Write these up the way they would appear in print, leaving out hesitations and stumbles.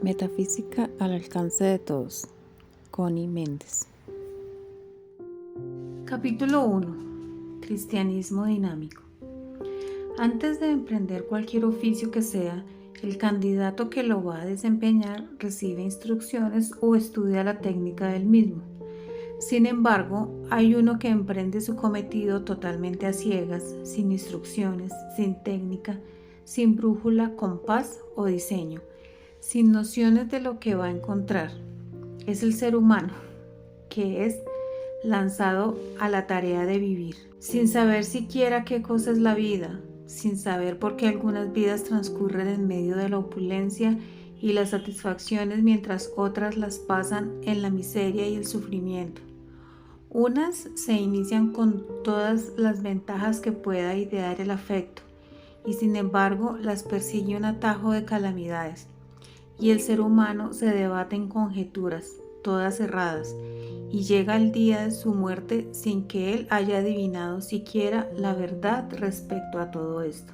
Metafísica al alcance de todos. Connie Méndez. Capítulo 1. Cristianismo dinámico. Antes de emprender cualquier oficio que sea, el candidato que lo va a desempeñar recibe instrucciones o estudia la técnica del mismo. Sin embargo, hay uno que emprende su cometido totalmente a ciegas, sin instrucciones, sin técnica, sin brújula, compás o diseño, sin nociones de lo que va a encontrar. Es el ser humano, que es lanzado a la tarea de vivir, sin saber siquiera qué cosa es la vida, sin saber por qué algunas vidas transcurren en medio de la opulencia y las satisfacciones mientras otras las pasan en la miseria y el sufrimiento. Unas se inician con todas las ventajas que pueda idear el afecto y sin embargo las persigue un atajo de calamidades, y el ser humano se debate en conjeturas, todas erradas, y llega el día de su muerte sin que él haya adivinado siquiera la verdad respecto a todo esto.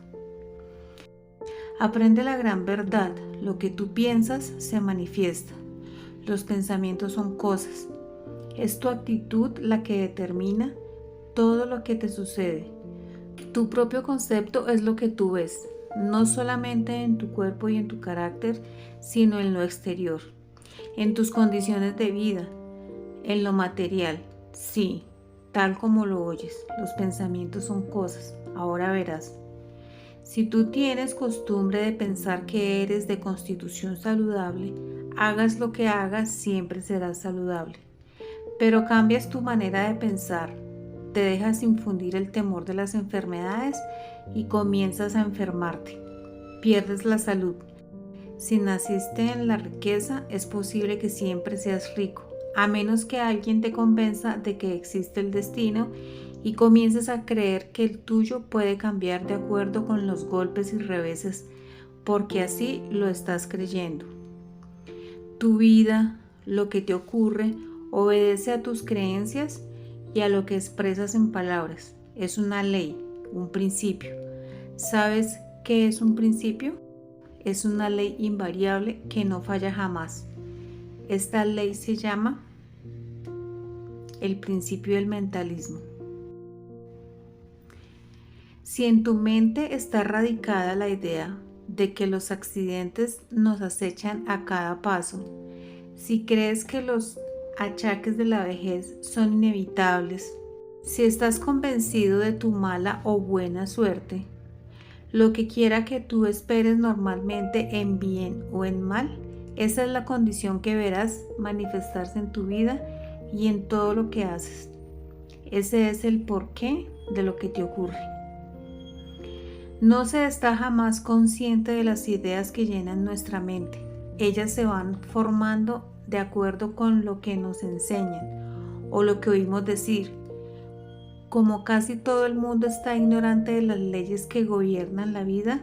Aprende la gran verdad: lo que tú piensas se manifiesta. Los pensamientos son cosas. Es tu actitud la que determina todo lo que te sucede. Tu propio concepto es lo que tú ves, no solamente en tu cuerpo y en tu carácter, sino en lo exterior, en tus condiciones de vida, en lo material. Sí, tal como lo oyes, los pensamientos son cosas. Ahora verás. Si tú tienes costumbre de pensar que eres de constitución saludable, hagas lo que hagas, siempre serás saludable. Pero cambias tu manera de pensar, te dejas infundir el temor de las enfermedades y comienzas a enfermarte. Pierdes la salud. Si naciste en la riqueza, es posible que siempre seas rico, a menos que alguien te convenza de que existe el destino y comiences a creer que el tuyo puede cambiar de acuerdo con los golpes y reveses, porque así lo estás creyendo. Tu vida, lo que te ocurre, obedece a tus creencias y a lo que expresas en palabras. Es una ley, un principio. ¿Sabes qué es un principio? Es una ley invariable que no falla jamás. Esta ley se llama el principio del mentalismo. Si en tu mente está radicada la idea de que los accidentes nos acechan a cada paso, si crees que los achaques de la vejez son inevitables, si estás convencido de tu mala o buena suerte, lo que quiera que tú esperes normalmente en bien o en mal, esa es la condición que verás manifestarse en tu vida y en todo lo que haces. Ese es el porqué de lo que te ocurre. No se está jamás consciente de las ideas que llenan nuestra mente. Ellas se van formando de acuerdo con lo que nos enseñan o lo que oímos decir. Como casi todo el mundo está ignorante de las leyes que gobiernan la vida,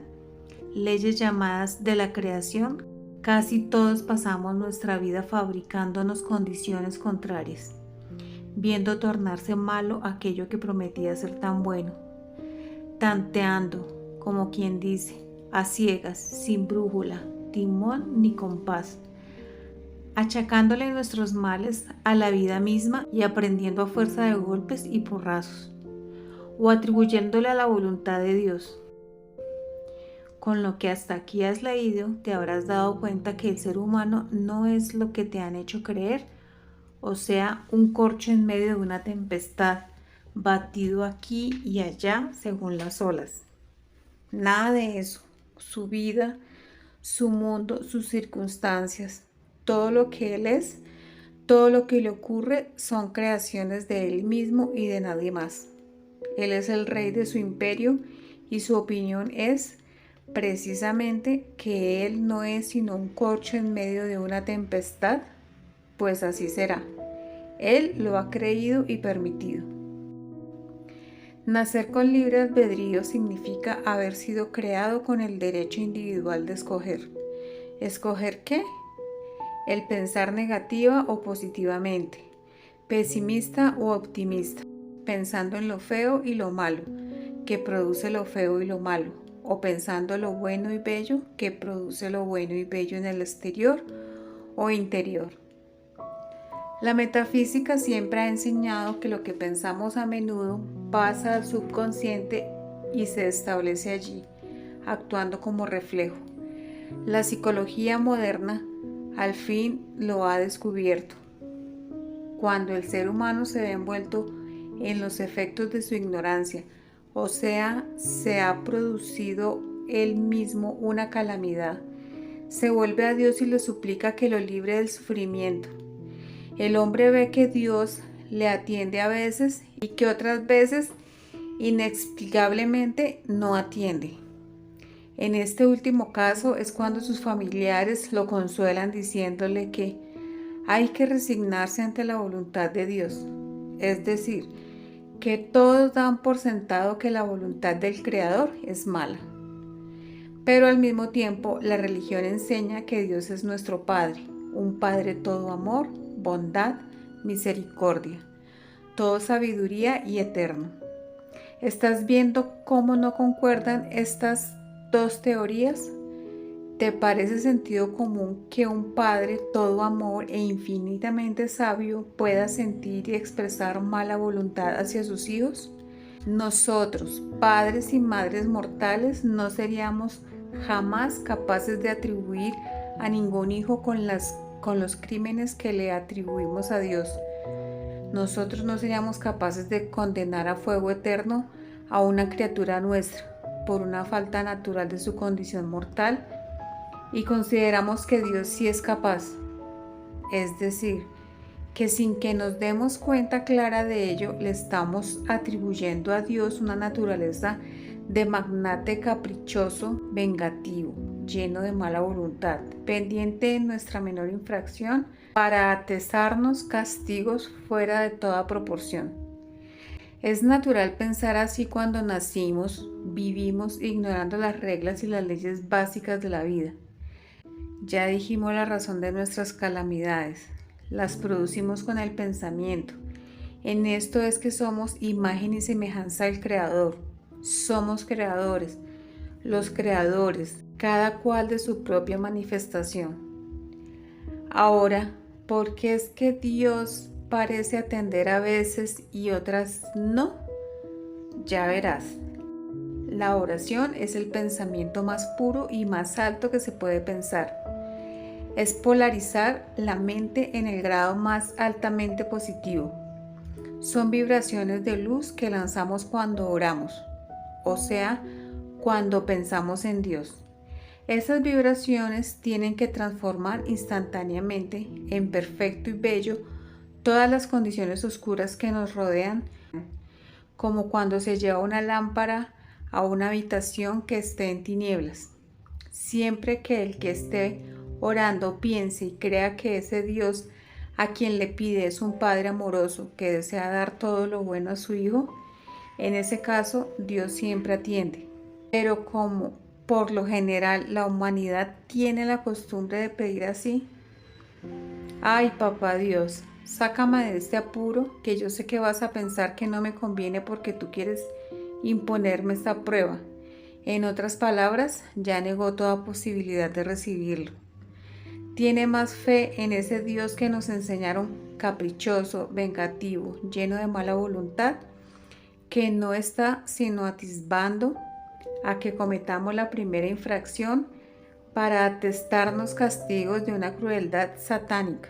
leyes llamadas de la creación, casi todos pasamos nuestra vida fabricándonos condiciones contrarias, viendo tornarse malo aquello que prometía ser tan bueno, tanteando, como quien dice, a ciegas, sin brújula, timón ni compás, achacándole nuestros males a la vida misma y aprendiendo a fuerza de golpes y porrazos, o atribuyéndole a la voluntad de Dios. Con lo que hasta aquí has leído, te habrás dado cuenta que el ser humano no es lo que te han hecho creer, o sea, un corcho en medio de una tempestad, batido aquí y allá según las olas. Nada de eso. Su vida, su mundo, sus circunstancias, todo lo que él es, todo lo que le ocurre son creaciones de él mismo y de nadie más. Él es el rey de su imperio y su opinión es precisamente que él no es sino un corcho en medio de una tempestad, pues así será. Él lo ha creído y permitido. Nacer con libre albedrío significa haber sido creado con el derecho individual de escoger. ¿Escoger qué? El pensar negativa o positivamente, pesimista o optimista, pensando en lo feo y lo malo, que produce lo feo y lo malo, o pensando lo bueno y bello que produce lo bueno y bello en el exterior o interior. La metafísica siempre ha enseñado que lo que pensamos a menudo pasa al subconsciente y se establece allí, actuando como reflejo. La psicología moderna al fin lo ha descubierto. Cuando el ser humano se ve envuelto en los efectos de su ignorancia, o sea, se ha producido él mismo una calamidad, se vuelve a Dios y le suplica que lo libre del sufrimiento. El hombre ve que Dios le atiende a veces y que otras veces inexplicablemente no atiende. En este último caso es cuando sus familiares lo consuelan diciéndole que hay que resignarse ante la voluntad de Dios, es decir, que todos dan por sentado que la voluntad del Creador es mala. Pero al mismo tiempo la religión enseña que Dios es nuestro Padre, un Padre todo amor, bondad, misericordia, todo sabiduría y eterno. ¿Estás viendo cómo no concuerdan estas dos teorías? ¿Te parece sentido común que un padre todo amor e infinitamente sabio pueda sentir y expresar mala voluntad hacia sus hijos? Nosotros, padres y madres mortales, no seríamos jamás capaces de atribuir a ningún hijo con los crímenes que le atribuimos a Dios. Nosotros no seríamos capaces de condenar a fuego eterno a una criatura nuestra por una falta natural de su condición mortal, y consideramos que Dios sí es capaz. Es decir, que sin que nos demos cuenta clara de ello, le estamos atribuyendo a Dios una naturaleza de magnate caprichoso, vengativo, lleno de mala voluntad, pendiente de nuestra menor infracción para atesarnos castigos fuera de toda proporción. Es natural pensar así cuando nacimos, vivimos ignorando las reglas y las leyes básicas de la vida. Ya dijimos la razón de nuestras calamidades, las producimos con el pensamiento. En esto es que somos imagen y semejanza del Creador. Somos creadores, los creadores, cada cual de su propia manifestación. Ahora, ¿por qué es que Dios parece atender a veces y otras no? Ya verás. La oración es el pensamiento más puro y más alto que se puede pensar. Es polarizar la mente en el grado más altamente positivo. Son vibraciones de luz que lanzamos cuando oramos, o sea, cuando pensamos en Dios. Esas vibraciones tienen que transformar instantáneamente en perfecto y bello todas las condiciones oscuras que nos rodean, como cuando se lleva una lámpara a una habitación que esté en tinieblas. Siempre que el que esté orando piense y crea que ese Dios a quien le pide es un Padre amoroso que desea dar todo lo bueno a su Hijo, en ese caso Dios siempre atiende. Pero como por lo general la humanidad tiene la costumbre de pedir así: ay, papá Dios, sácame de este apuro, que yo sé que vas a pensar que no me conviene porque tú quieres imponerme esta prueba. En otras palabras, ya negó toda posibilidad de recibirlo. Tiene más fe en ese Dios que nos enseñaron, caprichoso, vengativo, lleno de mala voluntad, que no está sino atisbando a que cometamos la primera infracción para atestarnos castigos de una crueldad satánica.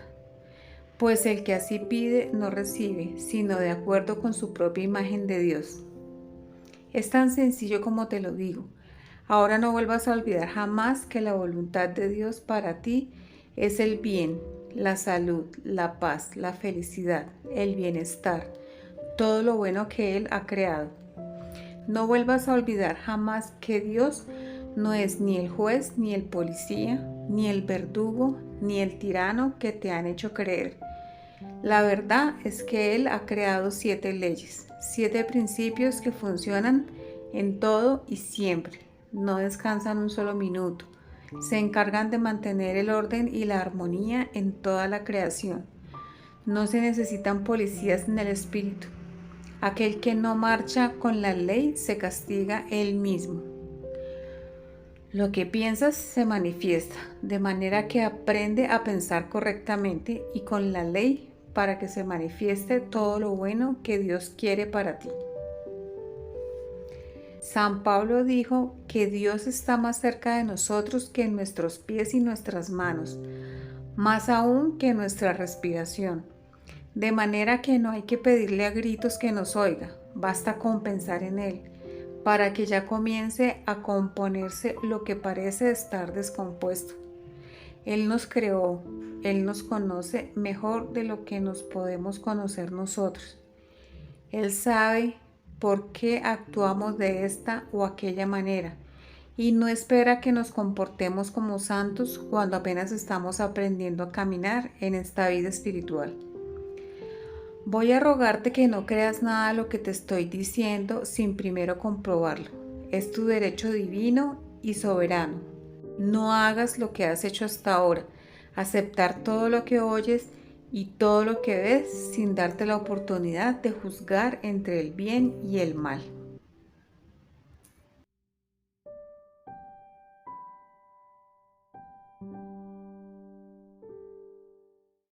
Pues el que así pide no recibe, sino de acuerdo con su propia imagen de Dios. Es tan sencillo como te lo digo. Ahora no vuelvas a olvidar jamás que la voluntad de Dios para ti es el bien, la salud, la paz, la felicidad, el bienestar, todo lo bueno que Él ha creado. No vuelvas a olvidar jamás que Dios no es ni el juez, ni el policía, ni el verdugo, ni el tirano que te han hecho creer. La verdad es que Él ha creado 7 leyes, 7 principios que funcionan en todo y siempre. No descansan un solo minuto. Se encargan de mantener el orden y la armonía en toda la creación. No se necesitan policías en el espíritu. Aquel que no marcha con la ley se castiga él mismo. Lo que piensas se manifiesta, de manera que aprende a pensar correctamente y con la ley para que se manifieste todo lo bueno que Dios quiere para ti. San Pablo dijo que Dios está más cerca de nosotros que en nuestros pies y nuestras manos, más aún que nuestra respiración. De manera que no hay que pedirle a gritos que nos oiga, basta con pensar en Él, para que ya comience a componerse lo que parece estar descompuesto. Él nos creó, Él nos conoce mejor de lo que nos podemos conocer nosotros. Él sabe por qué actuamos de esta o aquella manera y no espera que nos comportemos como santos cuando apenas estamos aprendiendo a caminar en esta vida espiritual. Voy a rogarte que no creas nada de lo que te estoy diciendo sin primero comprobarlo. Es tu derecho divino y soberano. No hagas lo que has hecho hasta ahora, aceptar todo lo que oyes y todo lo que ves sin darte la oportunidad de juzgar entre el bien y el mal.